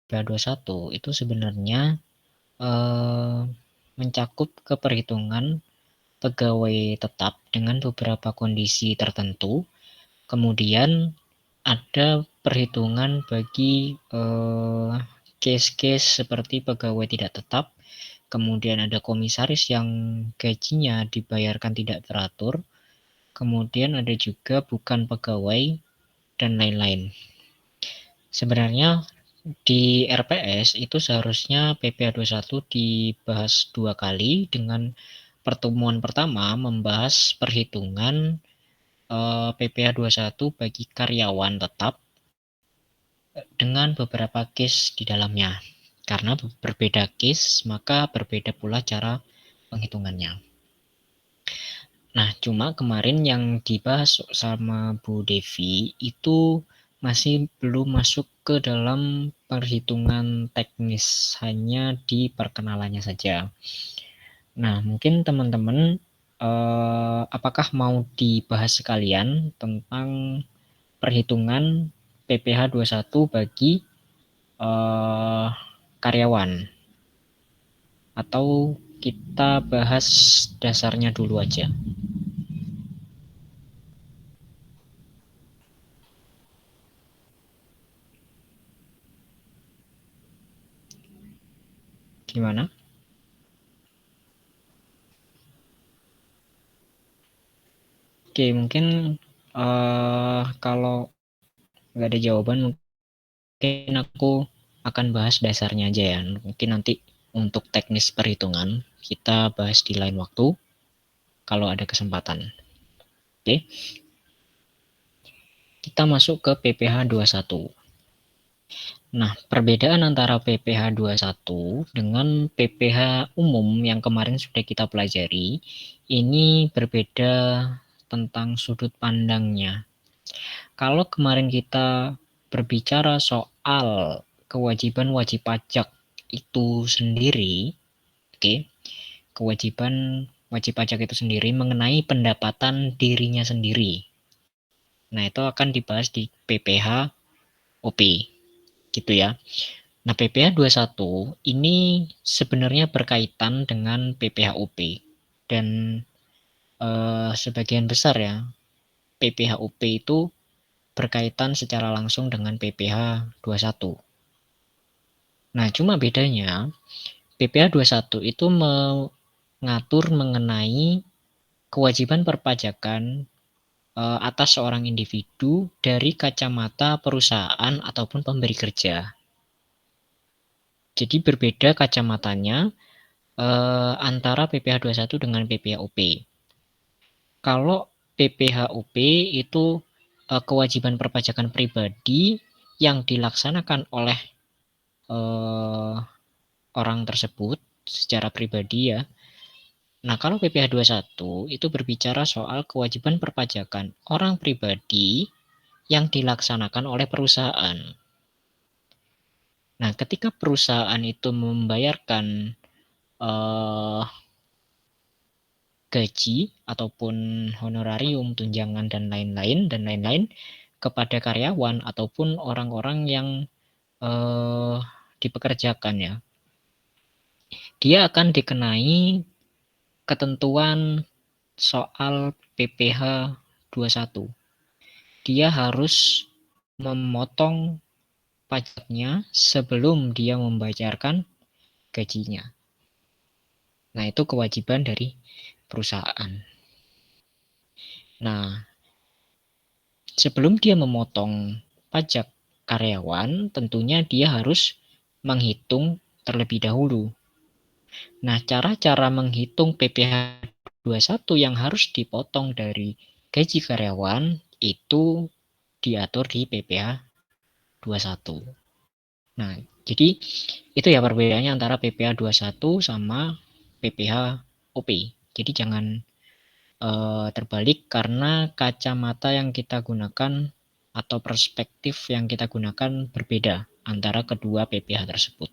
PPh 21 itu sebenarnya mencakup keperhitungan pegawai tetap dengan beberapa kondisi tertentu. Kemudian ada perhitungan bagi case-case seperti pegawai tidak tetap, kemudian ada komisaris yang gajinya dibayarkan tidak teratur, kemudian ada juga bukan pegawai, dan lain-lain. Sebenarnya di RPS itu seharusnya PPh 21 dibahas 2 kali, dengan pertemuan pertama membahas perhitungan PPh 21 bagi karyawan tetap dengan beberapa case di dalamnya. Karena berbeda case, maka berbeda pula cara penghitungannya. Nah, cuma kemarin yang dibahas sama Bu Devi itu masih belum masuk ke dalam perhitungan teknis, hanya di perkenalannya saja. Nah, mungkin teman-teman apakah mau dibahas sekalian tentang perhitungan PPh 21 bagi karyawan, atau kita bahas dasarnya dulu aja? Gimana? Oke, mungkin kalau nggak ada jawaban, mungkin aku akan bahas dasarnya aja ya. Mungkin nanti untuk teknis perhitungan kita bahas di lain waktu kalau ada kesempatan. Oke, kita masuk ke PPh 21. Nah, perbedaan antara PPh 21 dengan PPh umum yang kemarin sudah kita pelajari, ini berbeda tentang sudut pandangnya. Kalau kemarin kita berbicara soal kewajiban wajib pajak itu sendiri, oke, kewajiban wajib pajak itu sendiri mengenai pendapatan dirinya sendiri. Nah, itu akan dibahas di PPh OP, gitu ya. Nah, PPh 21 ini sebenarnya berkaitan dengan PPh OP, dan sebagian besar ya PPh OP itu berkaitan secara langsung dengan PPh 21. Nah, cuma bedanya PPh 21 itu mengatur mengenai kewajiban perpajakan atas seorang individu dari kacamata perusahaan ataupun pemberi kerja. Jadi berbeda kacamatanya antara PPh 21 dengan PPh OP. Kalau PPh OP itu kewajiban perpajakan pribadi yang dilaksanakan oleh orang tersebut secara pribadi ya. Nah, kalau PPh 21 itu berbicara soal kewajiban perpajakan orang pribadi yang dilaksanakan oleh perusahaan. Nah, ketika perusahaan itu membayarkan gaji ataupun honorarium, tunjangan dan lain-lain kepada karyawan ataupun orang-orang yang dipekerjakan ya, dia akan dikenai ketentuan soal PPh 21. Dia harus memotong pajaknya sebelum dia membayarkan gajinya. Nah, itu kewajiban dari perusahaan. Nah, sebelum dia memotong pajak karyawan, tentunya dia harus menghitung terlebih dahulu. Nah, cara-cara menghitung PPh 21 yang harus dipotong dari gaji karyawan itu diatur di PPh 21. Nah, jadi itu ya perbedaannya antara PPh 21 sama PPh OP. Jadi jangan terbalik karena kacamata yang kita gunakan atau perspektif yang kita gunakan berbeda antara kedua PPh tersebut.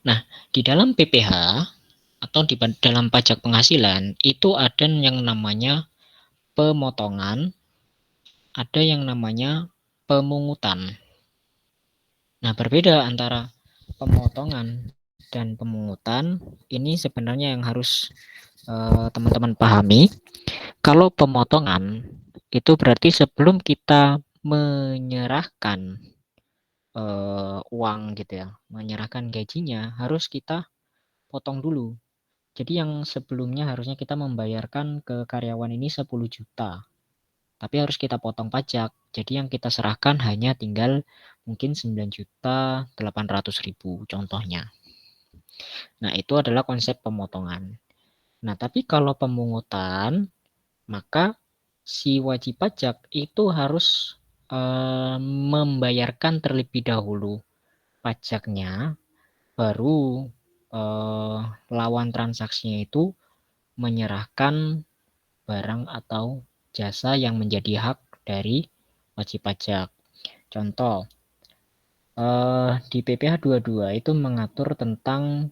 Nah, di dalam PPh atau di dalam pajak penghasilan itu ada yang namanya pemotongan, ada yang namanya pemungutan. Nah, berbeda antara pemotongan dan pemungutan, ini sebenarnya yang harus teman-teman pahami. Kalau pemotongan itu berarti sebelum kita menyerahkan uang gitu ya, menyerahkan gajinya harus kita potong dulu. Jadi yang sebelumnya harusnya kita membayarkan ke karyawan ini 10 juta. Tapi harus kita potong pajak. Jadi yang kita serahkan hanya tinggal mungkin 9.800.000 contohnya. Nah, itu adalah konsep pemotongan. Nah, tapi kalau pemungutan, maka si wajib pajak itu harus membayarkan terlebih dahulu pajaknya, baru lawan transaksinya itu menyerahkan barang atau jasa yang menjadi hak dari wajib pajak. Contoh, di PPh 22 itu mengatur tentang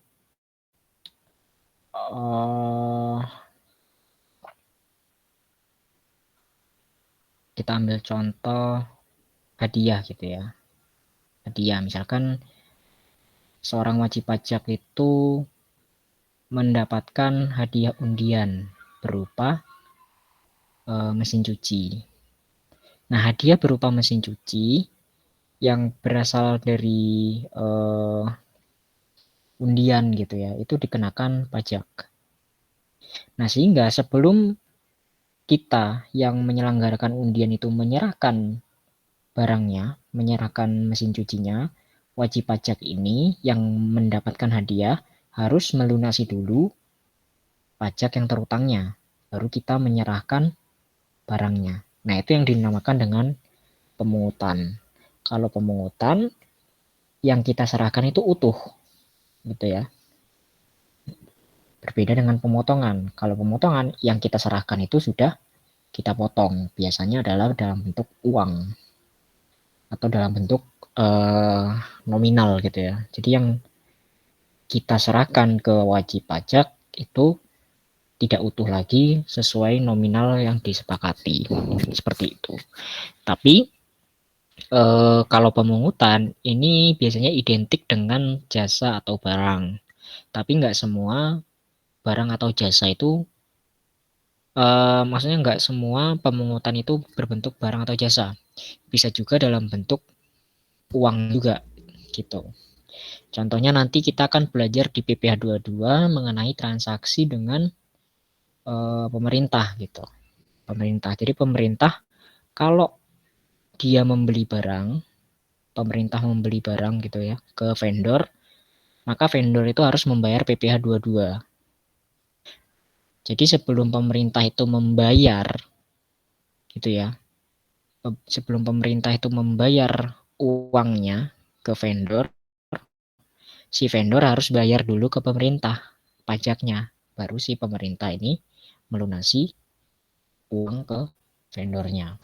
kita ambil contoh hadiah gitu ya. Hadiah misalkan seorang wajib pajak itu mendapatkan hadiah undian berupa mesin cuci. Nah, hadiah berupa mesin cuci yang berasal dari undian gitu ya, itu dikenakan pajak. Nah, sehingga sebelum kita yang menyelenggarakan undian itu menyerahkan barangnya, menyerahkan mesin cucinya, wajib pajak ini yang mendapatkan hadiah harus melunasi dulu pajak yang terutangnya, baru kita menyerahkan barangnya. Nah, itu yang dinamakan dengan pemungutan. Kalau pemungutan, yang kita serahkan itu utuh, gitu ya. Berbeda dengan pemotongan. Kalau pemotongan, yang kita serahkan itu sudah kita potong. Biasanya adalah dalam bentuk uang atau dalam bentuk nominal gitu ya. Jadi yang kita serahkan ke wajib pajak itu tidak utuh lagi sesuai nominal yang disepakati. Seperti itu. Tapi kalau pemungutan ini biasanya identik dengan jasa atau barang. Tapi nggak semua barang atau jasa itu maksudnya nggak semua pemungutan itu berbentuk barang atau jasa. Bisa juga dalam bentuk uang juga gitu. Contohnya nanti kita akan belajar di PPh 22 mengenai transaksi dengan pemerintah gitu. Pemerintah. Jadi pemerintah kalau dia membeli barang, pemerintah membeli barang gitu ya ke vendor, maka vendor itu harus membayar PPh 22. Jadi sebelum pemerintah itu membayar gitu ya, sebelum pemerintah itu membayar uangnya ke vendor, si vendor harus bayar dulu ke pemerintah pajaknya, baru si pemerintah ini melunasi uang ke vendornya.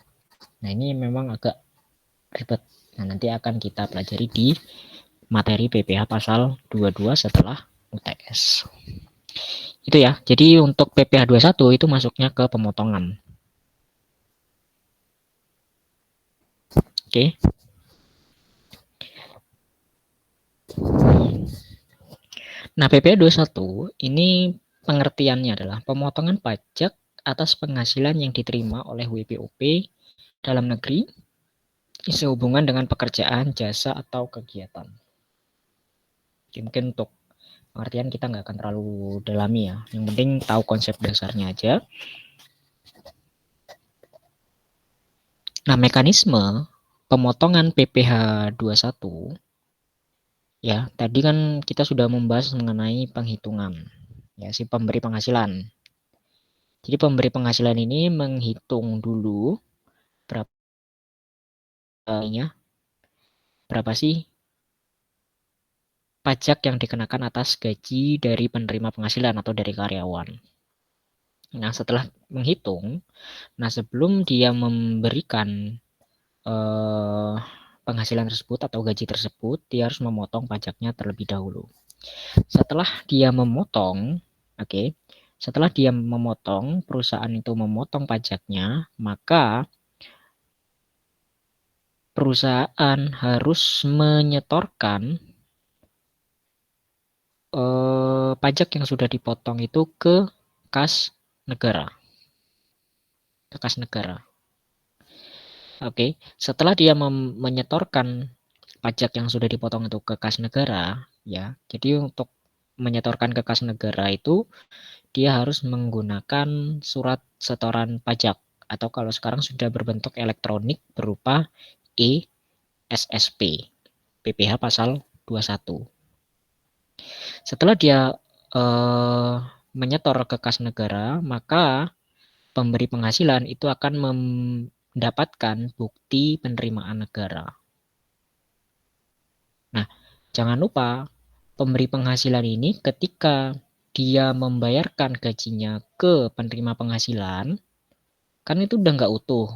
Nah, ini memang agak ribet. Nah, nanti akan kita pelajari di materi PPh pasal 22 setelah UTS. Itu ya. Jadi untuk PPh 21 itu masuknya ke pemotongan. Oke. Nah, PPh 21 ini pengertiannya adalah pemotongan pajak atas penghasilan yang diterima oleh WPOP dalam negeri sehubungan dengan pekerjaan, jasa, atau kegiatan. Jadi mungkin untuk pengertian kita nggak akan terlalu dalami ya. Yang penting tahu konsep dasarnya aja. Nah, mekanisme pemotongan PPh 21 ya, tadi kan kita sudah membahas mengenai penghitungan ya si pemberi penghasilan. Jadi pemberi penghasilan ini menghitung dulu berapa berapa sih pajak yang dikenakan atas gaji dari penerima penghasilan atau dari karyawan. Nah, setelah menghitung, nah sebelum dia memberikan penghasilan tersebut atau gaji tersebut, dia harus memotong pajaknya terlebih dahulu. Setelah dia memotong, setelah dia memotong, perusahaan itu memotong pajaknya, maka perusahaan harus menyetorkan pajak yang sudah dipotong itu ke kas negara. Ke kas negara. Oke, setelah dia menyetorkan pajak yang sudah dipotong itu ke kas negara, ya. Jadi untuk menyetorkan ke kas negara itu dia harus menggunakan surat setoran pajak atau kalau sekarang sudah berbentuk elektronik berupa e-SSP, PPh pasal 21. Setelah dia menyetor ke kas negara, maka pemberi penghasilan itu akan mendapatkan bukti penerimaan negara. Nah, jangan lupa pemberi penghasilan ini ketika dia membayarkan gajinya ke penerima penghasilan, kan itu udah nggak utuh.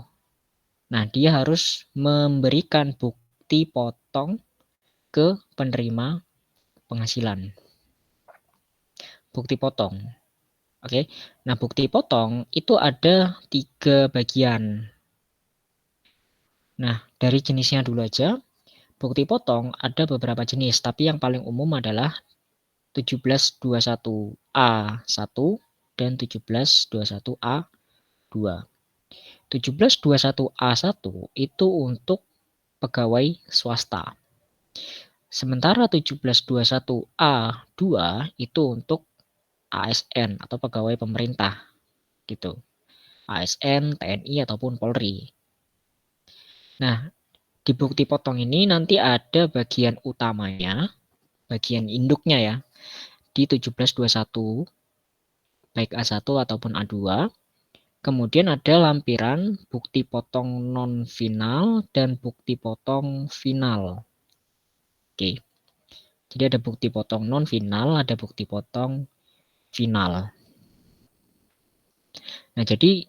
Nah, dia harus memberikan bukti potong ke penerima penghasilan. Bukti potong. Oke. Nah, bukti potong itu ada 3 bagian. Nah, dari jenisnya dulu aja. Bukti potong ada beberapa jenis, tapi yang paling umum adalah 1721A1 dan 1721A2. 1721A1 itu untuk pegawai swasta. Sementara 1721A2 itu untuk ASN atau pegawai pemerintah gitu. ASN, TNI ataupun Polri. Nah, di bukti potong ini nanti ada bagian utamanya, bagian induknya ya, di 1721 baik A1 ataupun A2. Kemudian ada lampiran bukti potong non final dan bukti potong final. Oke. Jadi ada bukti potong non final, ada bukti potong final. Nah, jadi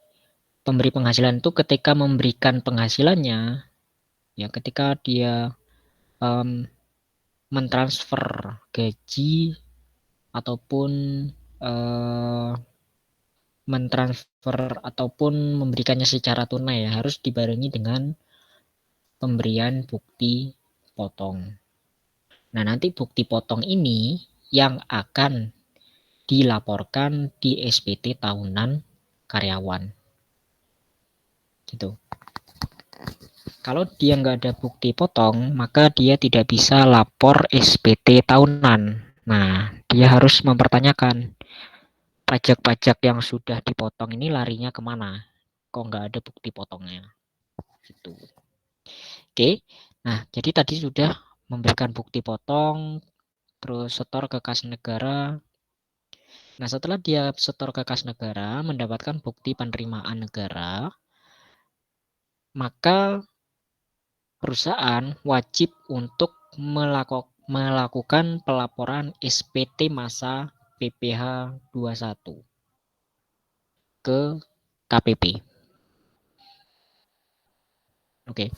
pemberi penghasilan itu ketika memberikan penghasilannya, ya ketika dia mentransfer gaji ataupun mentransfer ataupun memberikannya secara tunai ya harus dibarengi dengan pemberian bukti potong. Nah, nanti bukti potong ini yang akan dilaporkan di SPT tahunan karyawan. Gitu. Kalau dia nggak ada bukti potong, maka dia tidak bisa lapor SPT tahunan. Nah, dia harus mempertanyakan pajak-pajak yang sudah dipotong ini larinya kemana? Kok nggak ada bukti potongnya? Gitu. Oke, nah jadi tadi sudah memberikan bukti potong, terus setor ke kas negara. Nah, setelah dia setor ke kas negara, mendapatkan bukti penerimaan negara, maka perusahaan wajib untuk melakukan pelaporan SPT masa PPh 21 ke KPP. Oke.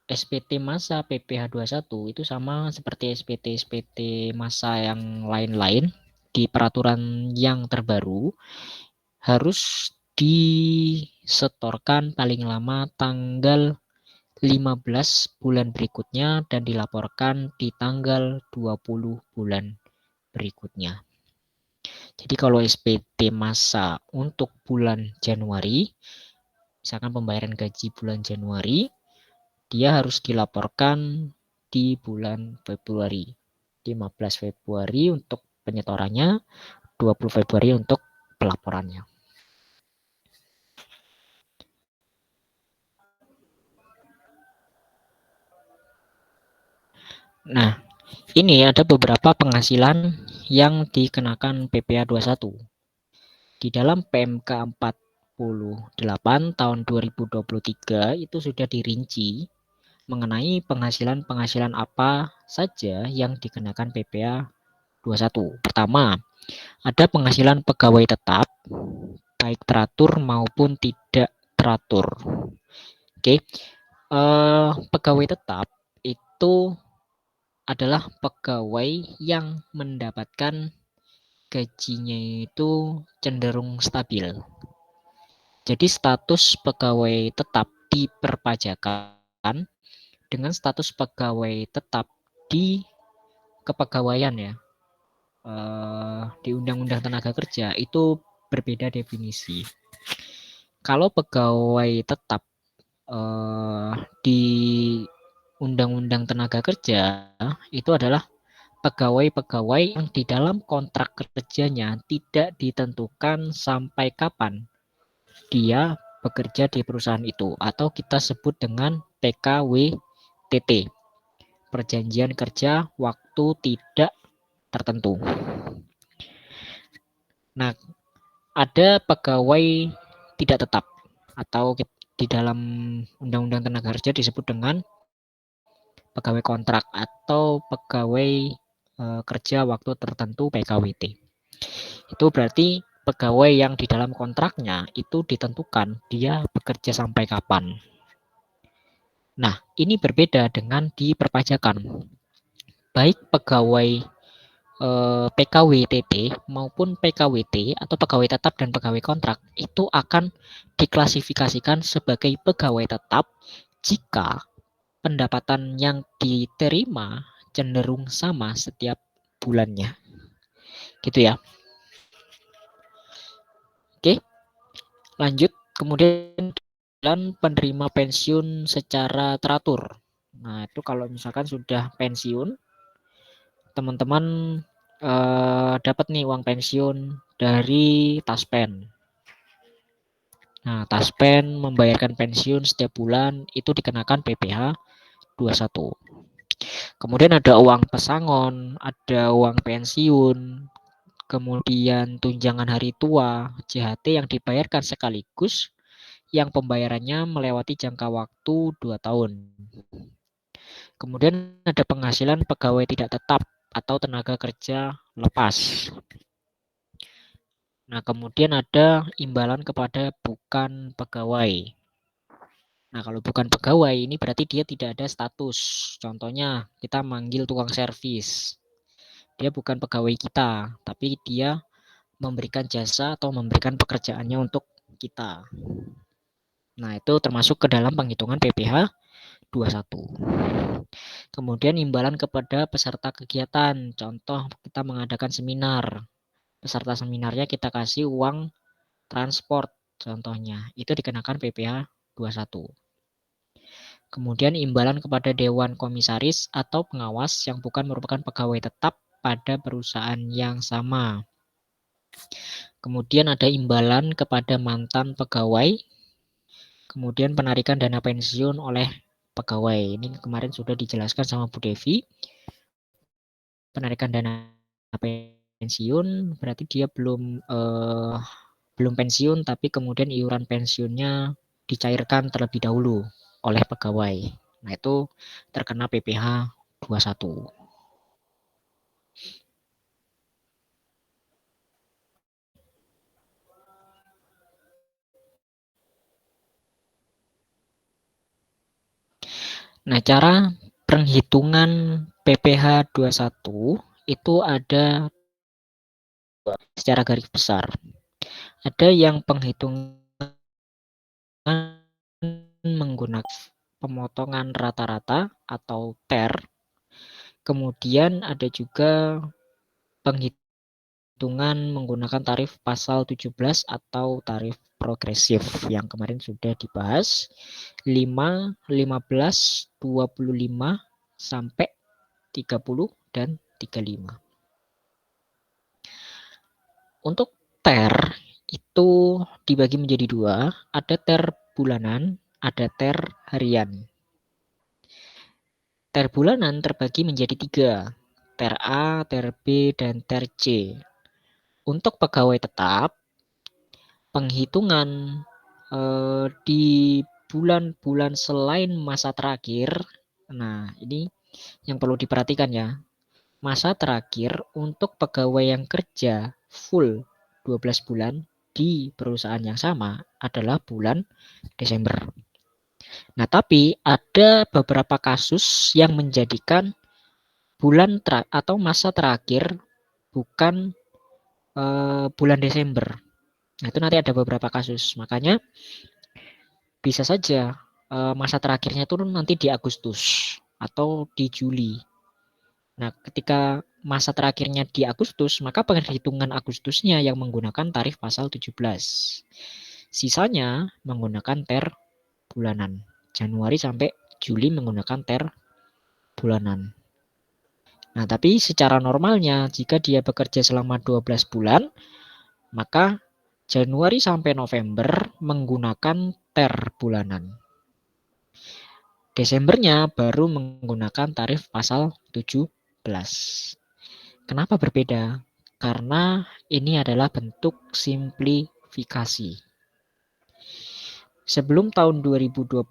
SPT masa PPh 21 itu sama seperti SPT masa yang lain-lain di peraturan yang terbaru harus disetorkan paling lama tanggal 15 bulan berikutnya dan dilaporkan di tanggal 20 bulan berikutnya. Jadi kalau SPT masa untuk bulan Januari, misalkan pembayaran gaji bulan Januari, dia harus dilaporkan di bulan Februari. 15 Februari untuk penyetorannya, 20 Februari untuk pelaporannya. Nah, ini ada beberapa penghasilan yang dikenakan PPh 21. Di dalam PMK 48 tahun 2023 itu sudah dirinci mengenai penghasilan-penghasilan apa saja yang dikenakan PPh 21. Pertama, ada penghasilan pegawai tetap, baik teratur maupun tidak teratur. Oke, pegawai tetap itu adalah pegawai yang mendapatkan gajinya itu cenderung stabil. Jadi status pegawai tetap di perpajakan dengan status pegawai tetap di kepegawaian ya, di Undang-Undang Tenaga Kerja itu berbeda definisi. Kalau pegawai tetap di Undang-Undang Tenaga Kerja itu adalah pegawai-pegawai yang di dalam kontrak kerjanya tidak ditentukan sampai kapan dia bekerja di perusahaan itu, atau kita sebut dengan PKWTT, perjanjian kerja waktu tidak tertentu. Nah, ada pegawai tidak tetap atau di dalam Undang-Undang Tenaga Kerja disebut dengan pegawai kontrak atau pegawai kerja waktu tertentu PKWT. Itu berarti pegawai yang di dalam kontraknya itu ditentukan dia bekerja sampai kapan. Nah, ini berbeda dengan di perpajakan. Baik pegawai PKWTT maupun PKWT atau pegawai tetap dan pegawai kontrak itu akan diklasifikasikan sebagai pegawai tetap jika pendapatan yang diterima cenderung sama setiap bulannya. Gitu ya. Oke, lanjut. Kemudian dan penerima pensiun secara teratur. Nah, itu kalau misalkan sudah pensiun, teman-teman dapat nih uang pensiun dari Taspen. Nah, Taspen membayarkan pensiun setiap bulan itu dikenakan PPh 21. Kemudian ada uang pesangon, ada uang pensiun, kemudian tunjangan hari tua, JHT yang dibayarkan sekaligus yang pembayarannya melewati jangka waktu 2 tahun. Kemudian ada penghasilan pegawai tidak tetap atau tenaga kerja lepas. Nah, kemudian ada imbalan kepada bukan pegawai. Nah, kalau bukan pegawai ini berarti dia tidak ada status. Contohnya kita manggil tukang servis. Dia bukan pegawai kita, tapi dia memberikan jasa atau memberikan pekerjaannya untuk kita. Nah, itu termasuk ke dalam penghitungan PPh 21. Kemudian imbalan kepada peserta kegiatan. Contoh kita mengadakan seminar. Peserta seminarnya kita kasih uang transport contohnya. Itu dikenakan PPh 21. Kemudian imbalan kepada dewan komisaris atau pengawas yang bukan merupakan pegawai tetap pada perusahaan yang sama. Kemudian ada imbalan kepada mantan pegawai. Kemudian penarikan dana pensiun oleh pegawai. Ini kemarin sudah dijelaskan sama Bu Devi. Penarikan dana pensiun berarti dia belum pensiun tapi kemudian iuran pensiunnya dicairkan terlebih dahulu oleh pegawai. Nah, itu terkena PPh 21. Nah, cara perhitungan PPh 21 itu ada secara garis besar. Ada yang penghitungan menggunakan pemotongan rata-rata atau TER. Kemudian ada juga penghitungan menggunakan tarif pasal 17 atau tarif progresif yang kemarin sudah dibahas 5, 15, 25 sampai 30 dan 35. Untuk TER itu dibagi menjadi dua, ada TER bulanan, ada TER harian. TER bulanan terbagi menjadi tiga, TER A, TER B, dan TER C. Untuk pegawai tetap, penghitungan di bulan-bulan selain masa terakhir, nah ini yang perlu diperhatikan ya, masa terakhir untuk pegawai yang kerja full 12 bulan di perusahaan yang sama adalah bulan Desember. Nah, tapi ada beberapa kasus yang menjadikan bulan atau masa terakhir bukan bulan Desember. Nah, itu nanti ada beberapa kasus. Makanya bisa saja masa terakhirnya itu nanti di Agustus atau di Juli. Nah, ketika masa terakhirnya di Agustus, maka perhitungan Agustusnya yang menggunakan tarif pasal 17. Sisanya menggunakan bulanan. Januari sampai Juli menggunakan bulanan. Nah, tapi secara normalnya jika dia bekerja selama 12 bulan, maka Januari sampai November menggunakan bulanan. Desembernya baru menggunakan tarif pasal 17. Kenapa berbeda? Karena ini adalah bentuk simplifikasi. Sebelum tahun 2020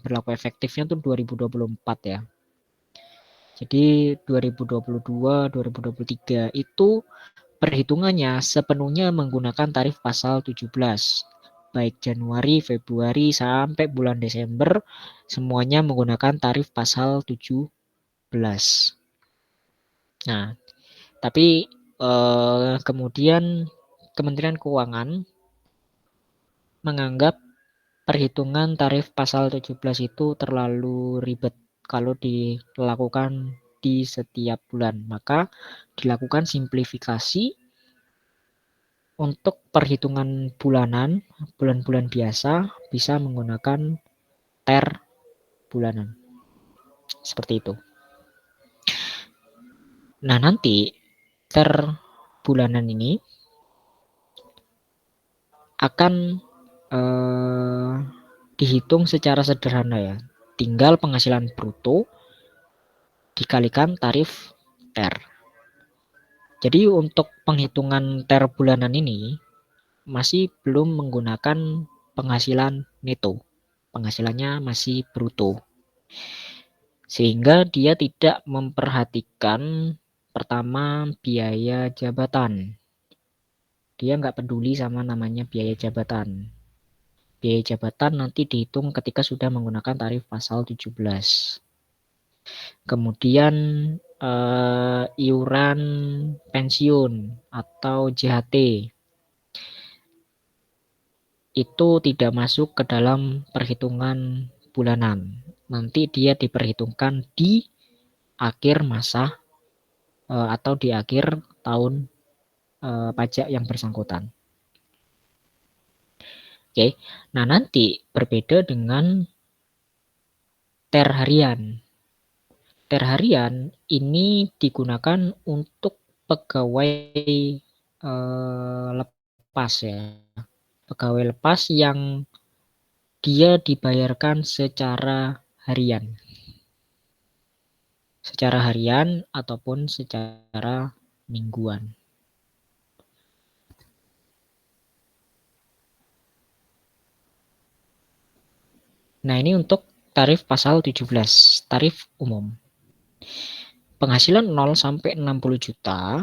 berlaku efektifnya tuh 2024 ya. Jadi 2022, 2023 itu perhitungannya sepenuhnya menggunakan tarif pasal 17. Baik Januari, Februari sampai bulan Desember semuanya menggunakan tarif pasal 17. Nah, tapi kemudian Kementerian Keuangan menganggap perhitungan tarif pasal 17 itu terlalu ribet kalau dilakukan di setiap bulan. Maka dilakukan simplifikasi untuk perhitungan bulanan, bulan-bulan biasa bisa menggunakan bulanan. Seperti itu. Nah, nanti bulanan ini akan dihitung secara sederhana ya. Tinggal penghasilan bruto dikalikan tarif Jadi untuk penghitungan bulanan ini masih belum menggunakan penghasilan neto. Penghasilannya masih bruto. Sehingga dia tidak memperhatikan pertama biaya jabatan. Dia nggak peduli sama namanya biaya jabatan. Biaya jabatan nanti dihitung ketika sudah menggunakan tarif pasal 17. Kemudian iuran pensiun atau JHT itu tidak masuk ke dalam perhitungan bulanan. Nanti dia diperhitungkan di akhir masa atau di akhir tahun pajak yang bersangkutan. Oke, nah nanti berbeda dengan harian. Harian ini digunakan untuk pegawai lepas ya. Pegawai lepas yang dia dibayarkan secara harian. Secara harian ataupun secara mingguan. Nah, ini untuk tarif pasal 17, tarif umum. Penghasilan 0 sampai 60 juta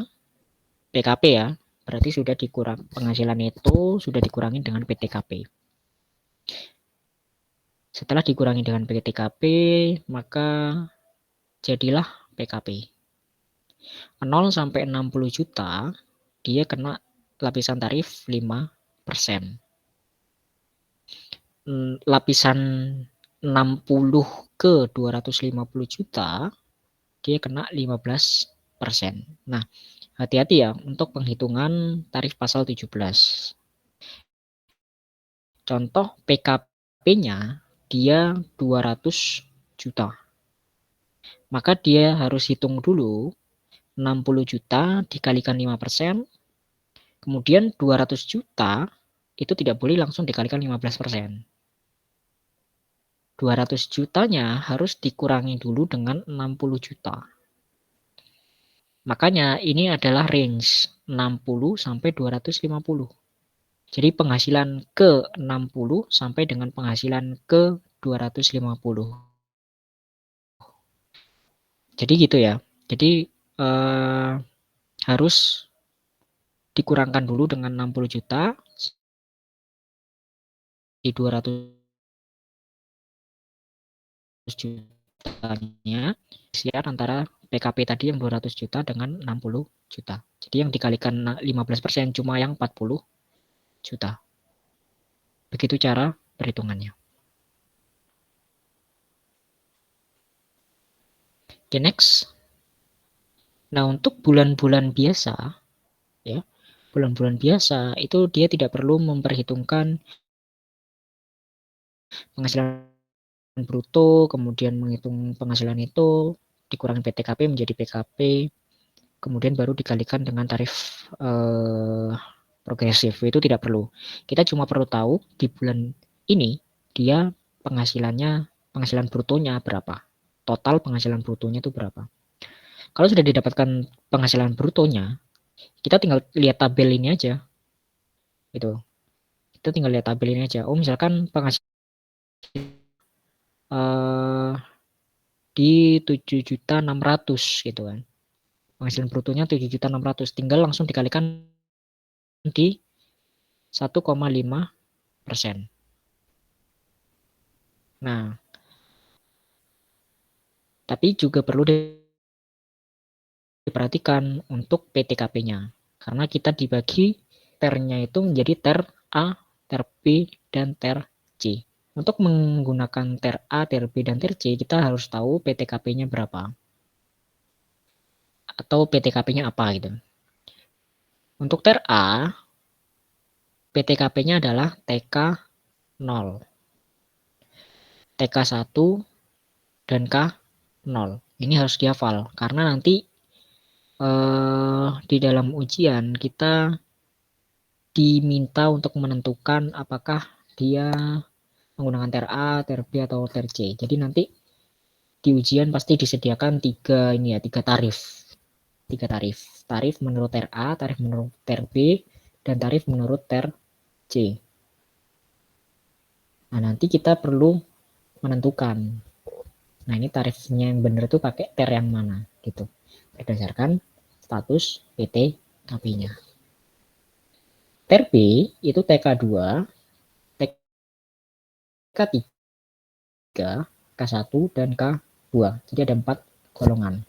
PKP ya, berarti sudah dikurang penghasilan itu sudah dikurangi dengan PTKP. Setelah dikurangi dengan PTKP, maka jadilah PKP. 0 sampai 60 juta dia kena lapisan tarif 5%. Lapisan 60 ke 250 juta dia kena 15%. Nah, hati-hati ya untuk penghitungan tarif pasal 17. Contoh PKP-nya dia 200 juta. Maka dia harus hitung dulu 60 juta dikalikan 5%. Kemudian 200 juta itu tidak boleh langsung dikalikan 15%. 200 jutanya harus dikurangi dulu dengan 60 juta. Makanya ini adalah range 60 sampai 250. Jadi penghasilan ke 60 sampai dengan penghasilan ke 250. Jadi gitu ya. Jadi harus dikurangkan dulu dengan 60 juta di 200 jutanya share antara PKP tadi yang 200 juta dengan 60 juta. Jadi yang dikalikan 15% cuma yang 40 juta. Begitu cara perhitungannya. Oke, next. Nah, untuk bulan-bulan biasa, ya, bulan-bulan biasa itu dia tidak perlu memperhitungkan penghasilan bruto, kemudian menghitung penghasilan itu, dikurangi PTKP menjadi PKP, kemudian baru dikalikan dengan tarif progresif. Itu tidak perlu. Kita cuma perlu tahu di bulan ini dia penghasilan brutonya berapa. Total penghasilan brutonya itu berapa. Kalau sudah didapatkan penghasilan brutonya, kita tinggal lihat tabel ini aja. Itu. Kita tinggal lihat tabel ini aja. Oh, misalkan penghasilan di 7.600.000 gitu kan. Penghasilan brutonya 7.600.000, tinggal langsung dikalikan di 1,5%. Nah, tapi juga perlu diperhatikan untuk PTKP-nya. Karena kita dibagi ternya itu menjadi ter A, ter B, dan ter C. Untuk menggunakan ter A, ter B, dan ter C, kita harus tahu PTKP-nya berapa. Atau PTKP-nya apa gitu. Untuk ter A, PTKP-nya adalah TK 0, TK 1, dan K 0. Ini harus dihafal karena nanti di dalam ujian kita diminta untuk menentukan apakah dia menggunakan ter A, ter B, atau ter C. Jadi nanti di ujian pasti disediakan tiga tarif. Tiga tarif. Tarif menurut ter A, tarif menurut ter B, dan tarif menurut ter C. Nah, nanti kita perlu menentukan. Nah, ini tarifnya yang benar itu pakai ter yang mana gitu. Berdasarkan status PTKP-nya. Ter B itu TK 2, TK 3, K1, dan K2. Jadi ada 4 golongan.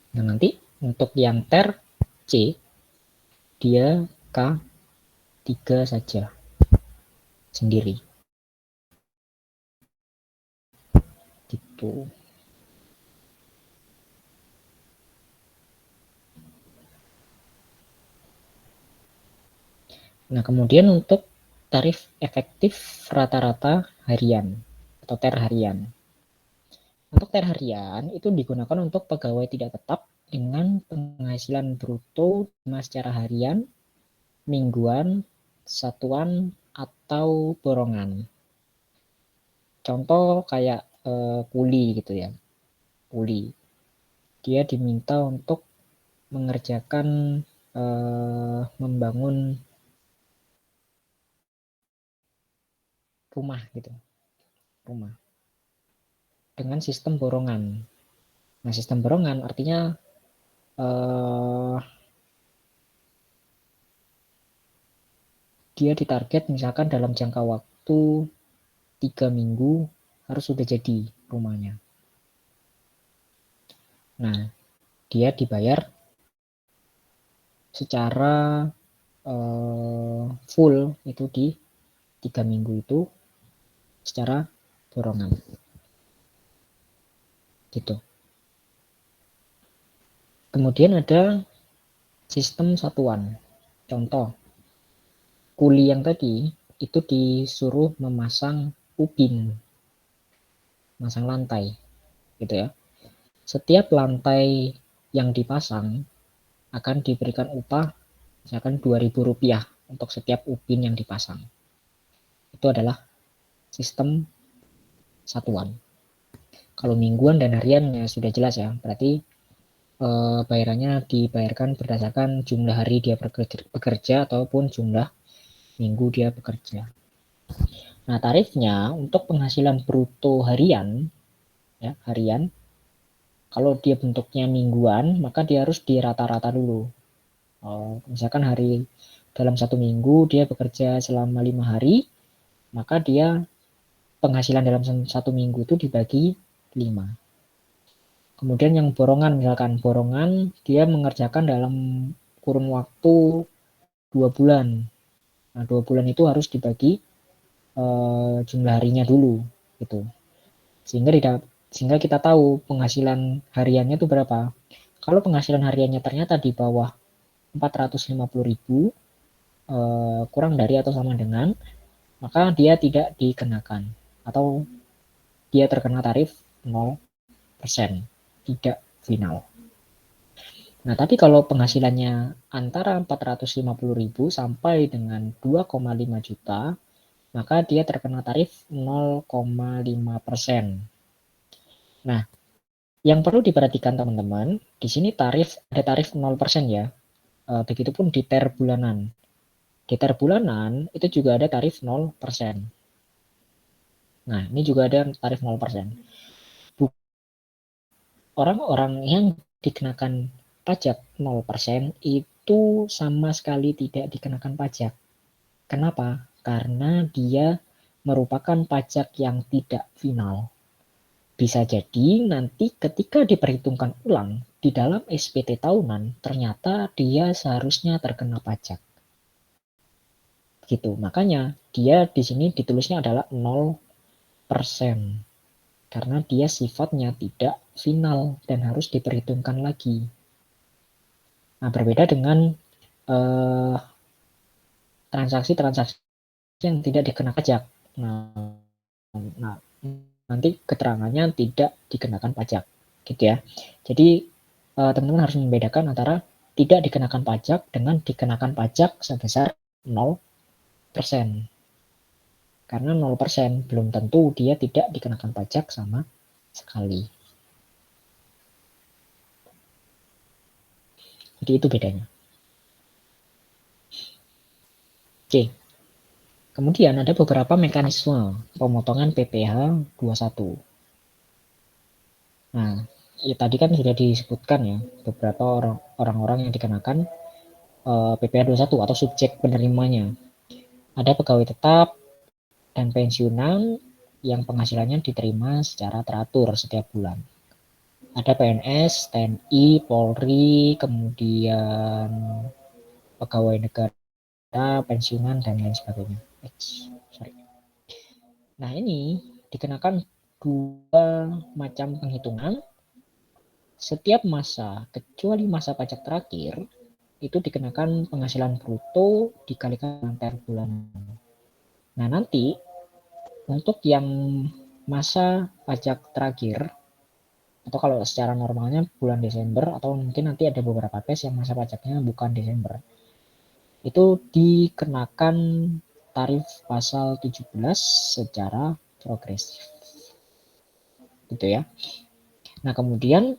Nah, nanti untuk yang ter C, dia K3 saja sendiri. Gitu. Nah, kemudian untuk tarif efektif rata-rata harian atau ter harian. Untuk ter harian itu digunakan untuk pegawai tidak tetap dengan penghasilan bruto secara harian, mingguan, satuan, atau borongan. Contoh kayak kuli gitu ya. Kuli. Dia diminta untuk mengerjakan membangun rumah gitu. Rumah. Dengan sistem borongan. Nah, sistem borongan artinya dia ditarget misalkan dalam jangka waktu 3 minggu harus sudah jadi rumahnya. Nah, dia dibayar secara full itu di 3 minggu itu secara borongan. Gitu. Kemudian ada sistem satuan. Contoh, kuli yang tadi itu disuruh memasang ubin, masang lantai, gitu ya. Setiap lantai yang dipasang akan diberikan upah misalkan Rp2.000 untuk setiap ubin yang dipasang. Itu adalah sistem satuan. Kalau mingguan dan harian ya sudah jelas ya, berarti bayarannya dibayarkan berdasarkan jumlah hari dia bekerja ataupun jumlah minggu dia bekerja. Nah, tarifnya untuk penghasilan bruto harian, ya, harian, kalau dia bentuknya mingguan, maka dia harus dirata-rata dulu. Misalkan dalam 1 minggu dia bekerja selama 5 hari, maka dia penghasilan dalam 1 minggu itu dibagi 5. Kemudian yang borongan, misalkan borongan dia mengerjakan dalam kurun waktu 2 bulan. Nah, 2 bulan itu harus dibagi jumlah harinya dulu gitu. Sehingga kita tahu penghasilan hariannya itu berapa. Kalau penghasilan hariannya ternyata di bawah 450.000, kurang dari atau sama dengan, maka dia tidak dikenakan atau dia terkena tarif 0%, tidak final. Nah, tapi kalau penghasilannya antara 450.000 sampai dengan 2,5 juta, maka dia terkena tarif 0,5%. Nah, yang perlu diperhatikan teman-teman, di sini ada tarif 0% ya. Begitupun di TER bulanan. Di TER bulanan itu juga ada tarif 0%. Nah, ini juga ada tarif 0%. Orang-orang yang dikenakan pajak 0% itu sama sekali tidak dikenakan pajak. Kenapa? Karena dia merupakan pajak yang tidak final. Bisa jadi nanti ketika diperhitungkan ulang di dalam SPT tahunan, ternyata dia seharusnya terkena pajak. Gitu. Makanya dia di sini ditulisnya adalah 0%. Karena dia sifatnya tidak final dan harus diperhitungkan lagi. Nah, berbeda dengan transaksi-transaksi yang tidak dikenakan pajak. Nah, nanti keterangannya tidak dikenakan pajak, gitu ya. Jadi teman-teman harus membedakan antara tidak dikenakan pajak dengan dikenakan pajak sebesar 0%. Karena 0% belum tentu dia tidak dikenakan pajak sama sekali. Jadi itu bedanya. Oke. Kemudian ada beberapa mekanisme pemotongan PPh 21. Nah, ya tadi kan sudah disebutkan ya beberapa orang-orang yang dikenakan PPh 21 atau subjek penerimanya. Ada pegawai tetap dan pensiunan yang penghasilannya diterima secara teratur setiap bulan. Ada PNS, TNI, Polri, kemudian pegawai negara, pensiunan, dan lain sebagainya. Nah, ini dikenakan 2 macam penghitungan. Setiap masa, kecuali masa pajak terakhir, itu dikenakan penghasilan bruto dikalikan dengan per bulanan. Nah, nanti untuk yang masa pajak terakhir, atau kalau secara normalnya bulan Desember, atau mungkin nanti ada beberapa case yang masa pajaknya bukan Desember, itu dikenakan tarif pasal 17 secara progresif. Gitu ya. Nah, kemudian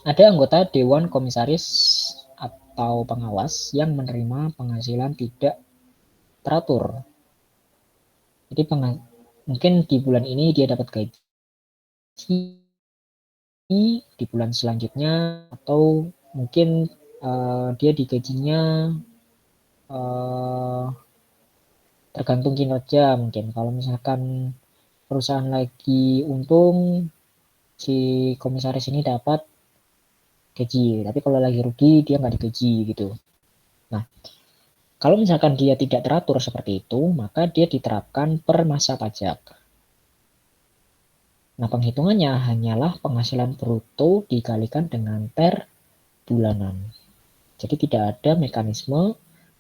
ada anggota Dewan Komisaris atau pengawas yang menerima penghasilan tidak teratur. Jadi mungkin di bulan ini dia dapat gaji, di bulan selanjutnya, atau mungkin dia digajinya tergantung kinerja mungkin. Kalau misalkan perusahaan lagi untung, si komisaris ini dapat gaji, tapi kalau lagi rugi dia nggak digaji gitu. Nah, kalau misalkan dia tidak teratur seperti itu, maka dia diterapkan per masa pajak. Nah, penghitungannya hanyalah penghasilan bruto dikalikan dengan per bulanan. Jadi tidak ada mekanisme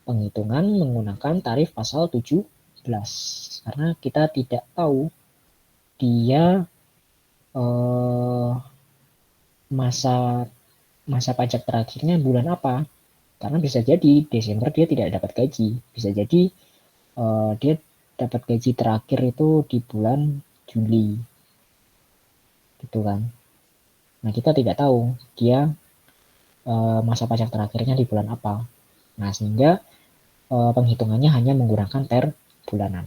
penghitungan menggunakan tarif pasal 17. Karena kita tidak tahu dia masa pajak terakhirnya bulan apa. Karena bisa jadi Desember dia tidak dapat gaji. Bisa jadi dia dapat gaji terakhir itu di bulan Juli. Gitu kan. Nah, kita tidak tahu dia masa pajak terakhirnya di bulan apa. Nah, sehingga penghitungannya hanya menggunakan per bulanan.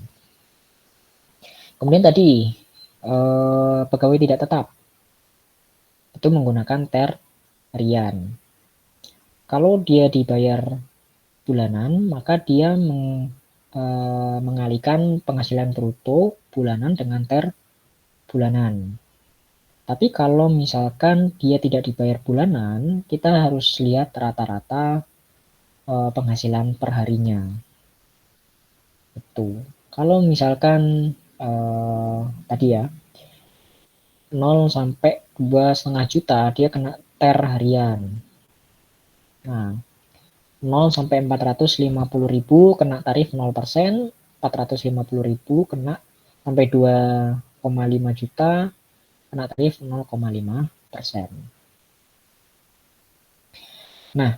Kemudian tadi pegawai tidak tetap itu menggunakan ter harian. Kalau dia dibayar bulanan, maka dia mengalihkan penghasilan bruto bulanan dengan ter bulanan. Tapi kalau misalkan dia tidak dibayar bulanan, kita harus lihat rata-rata penghasilan per harinya. Itu. Kalau misalkan tadi ya 0 sampai 2,5 juta dia kena TER harian. Nah, 0 sampai 450.000 kena tarif 0%, 450.000 kena sampai 2,5 juta kena tarif 0,5%. Nah,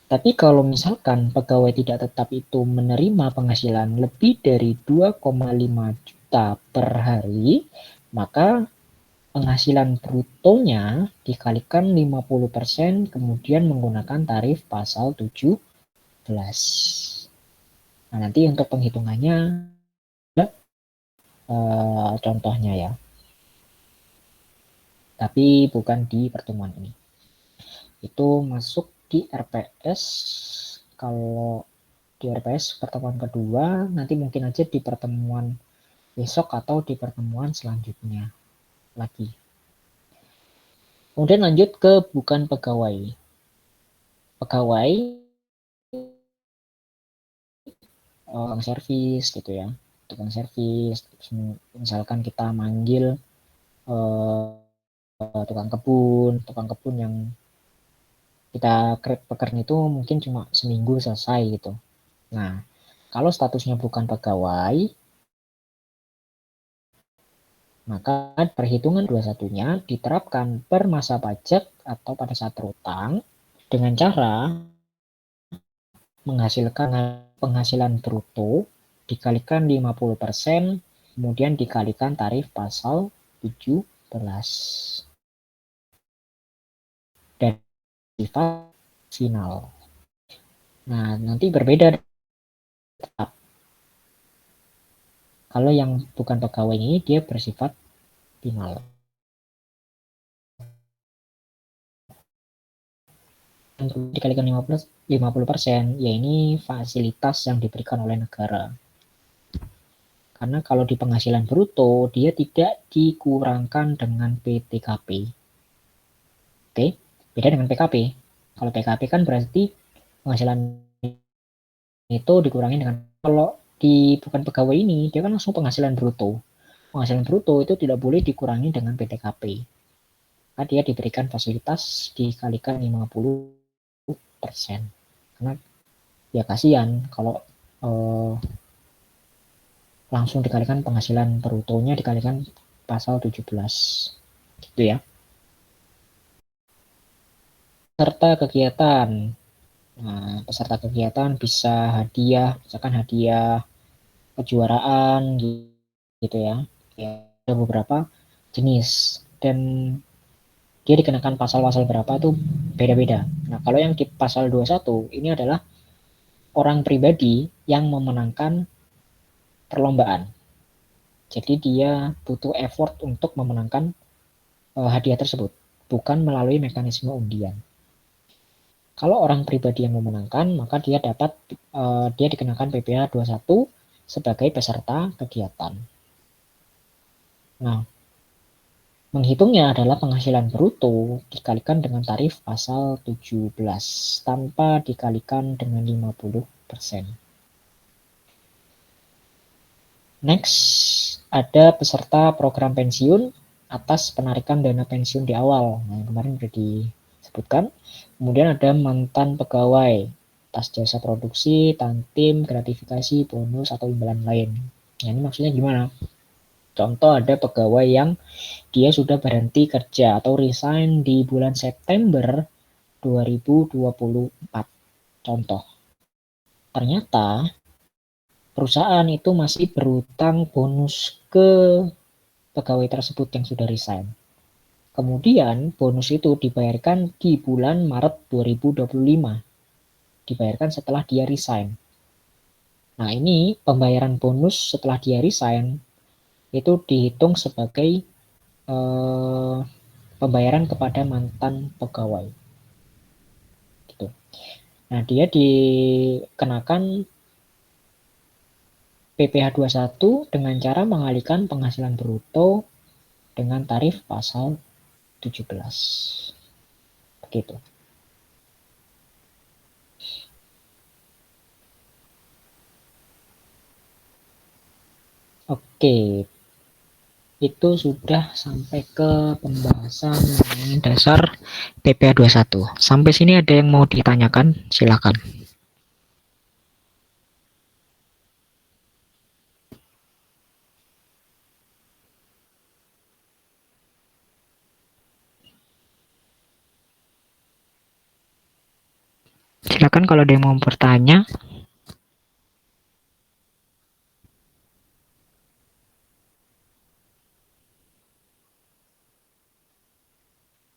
tapi kalau misalkan pegawai tidak tetap itu menerima penghasilan lebih dari 2,5 juta per hari, maka penghasilan brutonya dikalikan 50% kemudian menggunakan tarif pasal 17. Nah, nanti untuk penghitungannya contohnya ya. Tapi bukan di pertemuan ini. Itu masuk di RPS. Kalau di RPS pertemuan kedua, nanti mungkin aja di pertemuan besok atau di pertemuan selanjutnya lagi. Kemudian lanjut ke bukan pegawai. Pegawai tukang servis gitu ya. Tukang servis, misalkan kita manggil tukang kebun yang kita pekerja itu mungkin cuma seminggu selesai gitu. Nah, kalau statusnya bukan pegawai, maka perhitungan 21-nya diterapkan per masa pajak atau pada saat berutang dengan cara menghasilkan penghasilan bruto dikalikan 50%, kemudian dikalikan tarif pasal 17. Dan sifat final. Nah, nanti berbeda. Kalau yang bukan pegawai ini dia bersifat final. Dikalikan 50%, ya ini fasilitas yang diberikan oleh negara. Karena kalau di penghasilan bruto, dia tidak dikurangkan dengan PTKP. Oke, beda dengan PKP. Kalau PKP kan berarti penghasilan itu dikurangi dengan, kalau di bukan pegawai ini, dia kan langsung penghasilan bruto. Penghasilan bruto itu tidak boleh dikurangi dengan PTKP. Karena dia diberikan fasilitas dikalikan 50%. Karena ya kasihan kalau langsung dikalikan penghasilan brutonya dikalikan pasal 17 gitu ya. Peserta kegiatan. Nah, peserta kegiatan bisa hadiah, misalkan hadiah kejuaraan gitu ya. Ya, ada beberapa jenis dan dia dikenakan pasal-pasal berapa tuh beda-beda. Nah, kalau yang di pasal 21 ini adalah orang pribadi yang memenangkan perlombaan. Jadi dia butuh effort untuk memenangkan hadiah tersebut, bukan melalui mekanisme undian. Kalau orang pribadi yang memenangkan, maka dia dapat dia dikenakan PPh 21 sebagai peserta kegiatan. Nah, menghitungnya adalah penghasilan bruto dikalikan dengan tarif pasal 17 tanpa dikalikan dengan 50%. Next, ada peserta program pensiun atas penarikan dana pensiun di awal. Nah, yang kemarin sudah disebutkan. Kemudian ada mantan pegawai atas jasa produksi, tantim, gratifikasi, bonus, atau imbalan lain. Nah, ini maksudnya gimana? Contoh ada pegawai yang dia sudah berhenti kerja atau resign di bulan September 2024. Contoh. Ternyata perusahaan itu masih berutang bonus ke pegawai tersebut yang sudah resign. Kemudian bonus itu dibayarkan di bulan Maret 2025. Dibayarkan setelah dia resign. Nah, ini pembayaran bonus setelah dia resign itu dihitung sebagai pembayaran kepada mantan pegawai. Gitu. Nah, dia dikenakan PPh 21 dengan cara mengalihkan penghasilan bruto dengan tarif pasal 17. Begitu. Oke, itu sudah sampai ke pembahasan mengenai dasar PPA 21. Sampai sini ada yang mau ditanyakan? Silakan. Silakan kalau ada yang mau bertanya.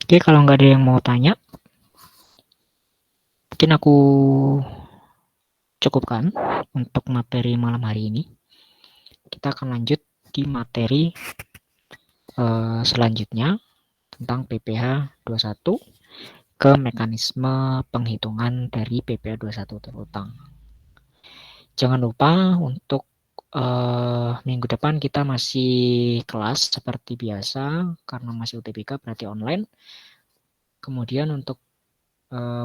Oke, kalau nggak ada yang mau tanya, mungkin aku cukupkan untuk materi malam hari ini. Kita akan lanjut di materi selanjutnya tentang PPh 21 ke mekanisme penghitungan dari PPh 21 terutang. Jangan lupa untuk minggu depan kita masih kelas seperti biasa karena masih UTBK berarti online. Kemudian untuk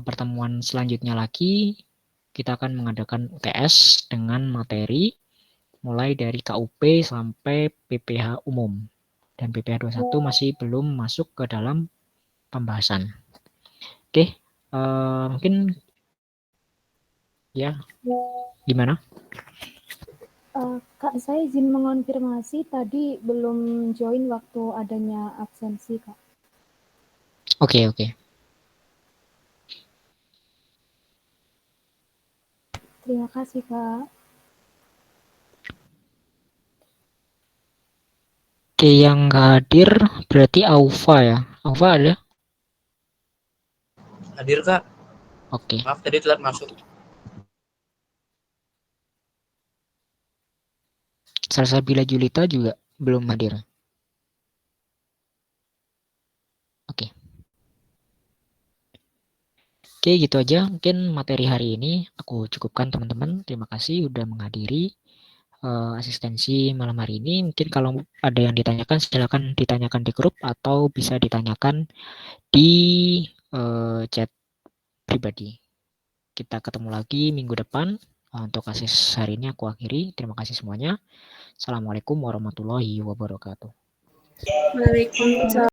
pertemuan selanjutnya lagi kita akan mengadakan UTS dengan materi mulai dari KUP sampai PPh umum. Dan PPh 21 masih belum masuk ke dalam pembahasan. Oke, mungkin ya gimana? Kak, saya izin mengonfirmasi tadi belum join waktu adanya absensi, Kak. Oke. Terima kasih, Kak. Oke, yang nggak hadir berarti Aufa ya. Aufa ada? Hadir, Kak. Oke. Maaf tadi telat masuk. Salsabila Julita juga belum hadir. Oke. Oke, gitu aja mungkin materi hari ini aku cukupkan teman-teman. Terima kasih udah menghadiri asistensi malam hari ini. Mungkin kalau ada yang ditanyakan silakan ditanyakan di grup atau bisa ditanyakan di chat pribadi. Kita ketemu lagi minggu depan. Untuk asis hari ini aku akhiri. Terima kasih semuanya. Assalamualaikum warahmatullahi wabarakatuh. Waalaikumsalam.